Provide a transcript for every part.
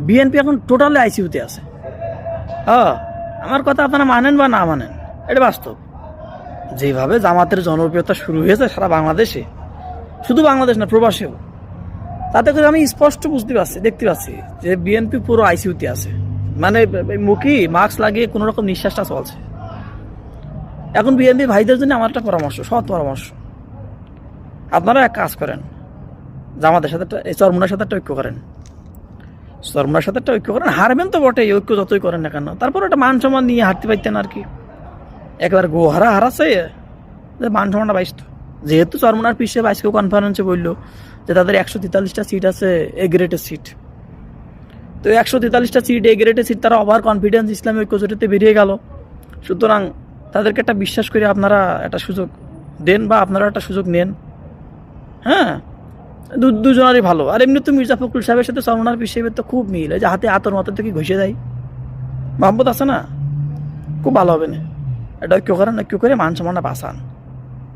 BNP এখন totally আইসিইউতে আছে। আমার কথা আপনারা মানেন বা না মানেন, এটা বাস্তব। যেভাবে জামাতের জনপ্রিয়তা শুরু হয়েছে সারা বাংলাদেশে, শুধু বাংলাদেশ না প্রবাসেও, তাতে করে আমি স্পষ্ট বুঝতে পারছি, দেখতে পাচ্ছি যে বিএনপি পুরো আইসিইউতে আছে। মানে মুখে মাস্ক লাগিয়ে কোনো রকম নিঃশ্বাসটা চলছে। এখন বিএনপি ভাইদের জন্য আমার একটা পরামর্শ, সৎ পরামর্শ, আপনারা এক কাজ করেন, জামাতের সাথে চরমুনার সাথে একটা ঐক্য করেন, চরমুনার সাথে একটা ঐক্য করেন। হারবেন তো বটে, ঐক্য যতই করেন না কেন, তারপর একটা মান সম্মান নিয়ে হাঁটতে পারতেন আর কি। একবার গোহারা হারাচ্ছে, মান সম্মানটা বাইসত। যেহেতু চরমুনার পিছিয়ে আজকেও কনফারেন্সে বললো যে তাদের 143টা সিট আছে এ গ্রেডের সিট, তো 143টা সিট এ গ্রেডের সিট, তারা ওভার কনফিডেন্স ইসলামী ঐক্যজোটেতে বেরিয়ে গেল। সুতরাং তাদেরকে একটা বিশ্বাস করে আপনারা একটা সুযোগ দেন বা আপনারা একটা সুযোগ নেন। হ্যাঁ, দুজনারই ভালো। আর এমনি তো মির্জা ফখরুল সাহেবের সাথে চরমুনার পীর সাহেবের তো খুব মিল, যে হাতে আতর মাতর থেকে ঘষে দেয়, মোহাম্মদ আছে না, খুব ভালো হবে না। এটা ঐক্য করেন, ঐক্য করে মান সম্মানটা বাঁচান,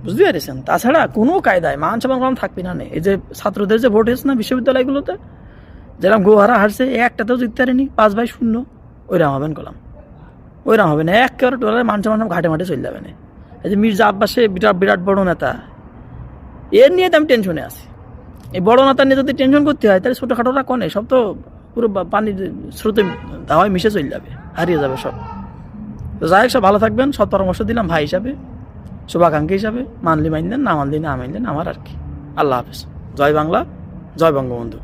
বুঝতে পেরেছেন? তাছাড়া কোনো কায়দায় মান সম্মান কোনো থাকবি না। এই যে ছাত্রদের যে ভোট হয়েছে না বিশ্ববিদ্যালয়গুলোতে, যেরকম গোহারা হারছে, একটাতেও জিততে পারেনি, 5/0, ওইরকম হবেন কলাম, ওইরকম হবে না। একেবারে টোলারে মান সম্মান ঘাটে মাঠে চলে যাবে না। এই যে মির্জা আব্বাসে বিরাট বিরাট বড় নেতা, এর নিয়ে তো আমি টেনশনে আছি। এই বড় নেতা নিয়ে যদি টেনশন করতে হয়, তাহলে ছোটোখাটোরা কনে সব তো পুরো পানির স্রোতে হাওয়ায় মিশে চলে যাবে, হারিয়ে যাবে সব। তো যাই হোক, সব ভালো থাকবেন। সৎ পরামর্শ দিলাম ভাই হিসাবে, শুভাকাঙ্ক্ষী হিসাবে। মানলি মানলেন, না মানলি না মানলেন, আমার আর কি। আল্লাহ হাফেজ। জয় বাংলা, জয় বঙ্গবন্ধু।